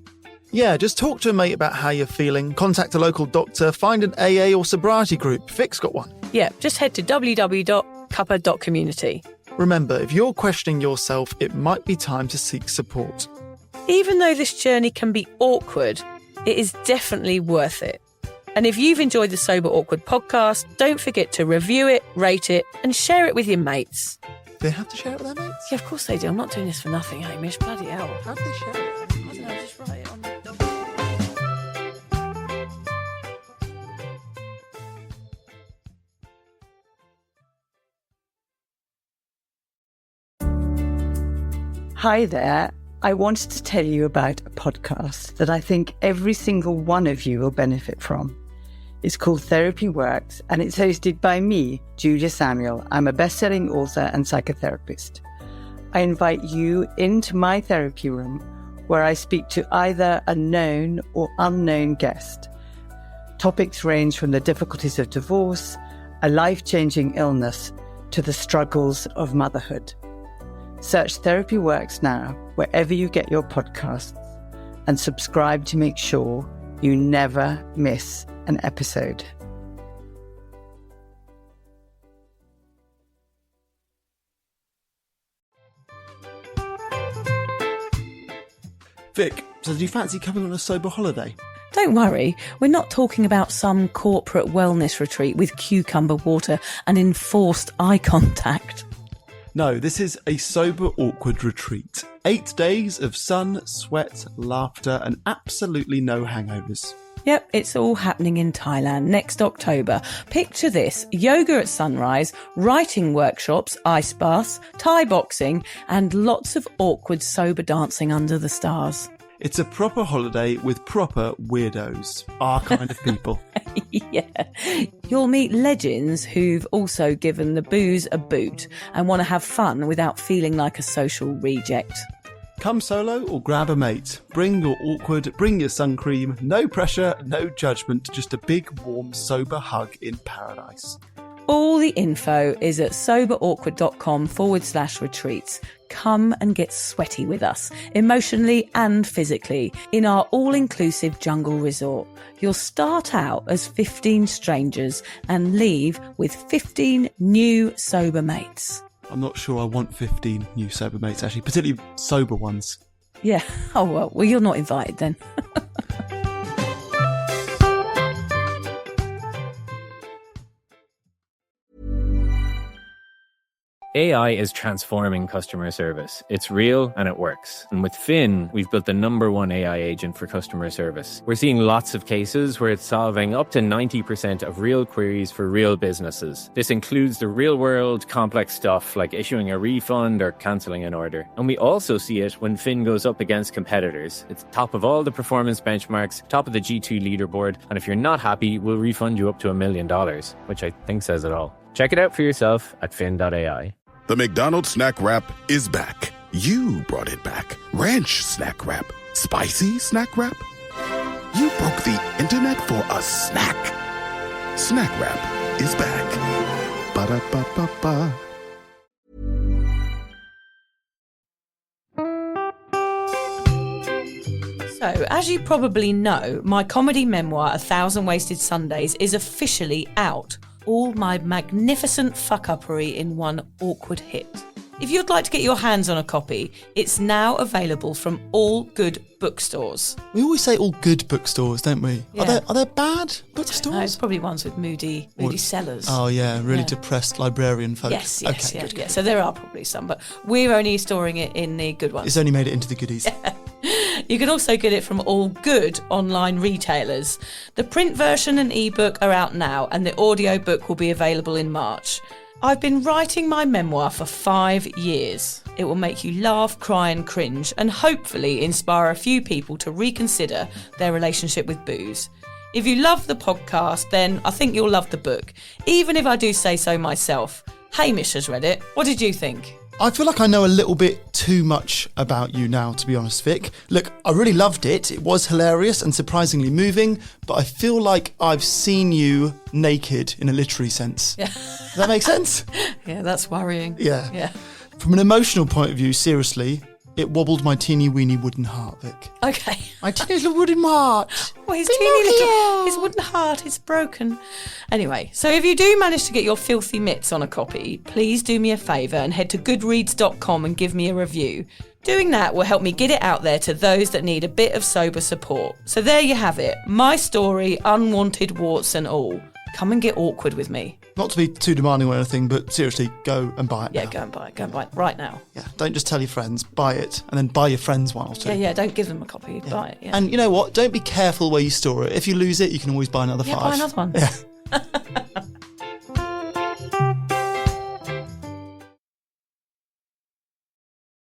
[SPEAKER 4] Yeah, just talk to a mate about how you're feeling, contact a local doctor, find an AA or sobriety group. Vic's got one.
[SPEAKER 5] Yeah, just head to www.cuppa.community.
[SPEAKER 4] Remember, if you're questioning yourself, it might be time to seek support.
[SPEAKER 5] Even though this journey can be awkward, it is definitely worth it. And if you've enjoyed the Sober Awkward podcast, don't forget to review it, rate it, and share it with your mates.
[SPEAKER 4] Do they have to share it with their mates?
[SPEAKER 5] Yeah, of course they do. I'm not doing this for nothing, Hamish. Bloody hell.
[SPEAKER 4] How do they share it?
[SPEAKER 5] I don't know, just write it on the
[SPEAKER 7] Hi there. I wanted to tell you about a podcast that I think every single one of you will benefit from. It's called Therapy Works, and it's hosted by me, Julia Samuel. I'm a best-selling author and psychotherapist. I invite you into my therapy room where I speak to either a known or unknown guest. Topics range from the difficulties of divorce, a life-changing illness, to the struggles of motherhood. Search Therapy Works now, wherever you get your podcasts, and subscribe to make sure you never miss an episode.
[SPEAKER 4] Vic, so do you fancy coming on a sober holiday?
[SPEAKER 5] Don't worry, we're not talking about some corporate wellness retreat with cucumber water and enforced eye contact.
[SPEAKER 4] No, this is a sober awkward retreat. 8 days of sun, sweat, laughter, and absolutely no hangovers.
[SPEAKER 5] Yep, it's all happening in Thailand next October. Picture this: yoga at sunrise, writing workshops, ice baths, Thai boxing, and lots of awkward sober dancing under the stars.
[SPEAKER 4] It's a proper holiday with proper weirdos. Our kind of people.
[SPEAKER 5] Yeah. You'll meet legends who've also given the booze a boot and want to have fun without feeling like a social reject.
[SPEAKER 4] Come solo or grab a mate. Bring your awkward, bring your sun cream. No pressure, no judgment, just a big, warm, sober hug in paradise.
[SPEAKER 5] All the info is at soberawkward.com/retreats. Come and get sweaty with us, emotionally and physically, in our all-inclusive jungle resort. You'll start out as 15 strangers and leave with 15 new sober mates.
[SPEAKER 4] I'm not sure I want 15 new sober mates, actually, particularly sober ones.
[SPEAKER 5] Yeah. Oh, well, you're not invited then.
[SPEAKER 8] AI is transforming customer service. It's real and it works. And with Finn, we've built the #1 AI agent for customer service. We're seeing lots of cases where it's solving up to 90% of real queries for real businesses. This includes the real-world complex stuff like issuing a refund or cancelling an order. And we also see it when Finn goes up against competitors. It's top of all the performance benchmarks, top of the G2 leaderboard, and if you're not happy, we'll refund you up to $1 million, which I think says it all. Check it out for yourself at fin.ai.
[SPEAKER 9] The McDonald's Snack Wrap is back. You brought it back. Ranch Snack Wrap. Spicy Snack Wrap. You broke the internet for a snack. Snack Wrap is back. Ba-da-ba-ba-ba.
[SPEAKER 5] So, as you probably know, my comedy memoir, 1,000 Wasted Sundays, is officially out. All my magnificent fuck-uppery in one awkward hit. If you'd like to get your hands on a copy, it's now available from all good bookstores.
[SPEAKER 4] We always say all good bookstores, don't we?
[SPEAKER 5] Yeah.
[SPEAKER 4] Are there bad bookstores?
[SPEAKER 5] No, it's probably ones with moody sellers.
[SPEAKER 4] Oh, yeah, really depressed librarian folk.
[SPEAKER 5] Yes,
[SPEAKER 4] Okay,
[SPEAKER 5] yeah,
[SPEAKER 4] good.
[SPEAKER 5] yeah. So there are probably some, but we're only storing it in the good ones.
[SPEAKER 4] It's only made it into the goodies.
[SPEAKER 5] You can also get it from all good online retailers. The print version and ebook are out now, and the audiobook will be available in March. I've been writing my memoir for 5 years. It will make you laugh, cry and cringe, and hopefully inspire a few people to reconsider their relationship with booze. If you love the podcast, then I think you'll love the book, even if I do say so myself. Hamish has read it. What did you think?
[SPEAKER 4] I feel like I know a little bit too much about you now, to be honest, Vic. Look, I really loved it. It was hilarious and surprisingly moving, but I feel like I've seen you naked in a literary sense.
[SPEAKER 5] Yeah.
[SPEAKER 4] Does that make sense?
[SPEAKER 5] Yeah, that's worrying.
[SPEAKER 4] Yeah. From an emotional point of view, seriously, it wobbled my teeny weeny wooden heart, Vic.
[SPEAKER 5] Okay.
[SPEAKER 4] My teeny little wooden heart.
[SPEAKER 5] Well, his wooden heart is broken. Anyway, so if you do manage to get your filthy mitts on a copy, please do me a favour and head to goodreads.com and give me a review. Doing that will help me get it out there to those that need a bit of sober support. So there you have it. My story, unwanted warts and all. Come and get awkward with me.
[SPEAKER 4] Not to be too demanding or anything, but seriously, go and buy it now.
[SPEAKER 5] Go and buy it right now.
[SPEAKER 4] Yeah, don't just tell your friends, buy it, and then buy your friends one or two.
[SPEAKER 5] Yeah, don't give them a copy, buy it. Yeah.
[SPEAKER 4] And you know what? Don't be careful where you store it. If you lose it, you can always buy another 5.
[SPEAKER 5] Buy another one.
[SPEAKER 4] Yeah.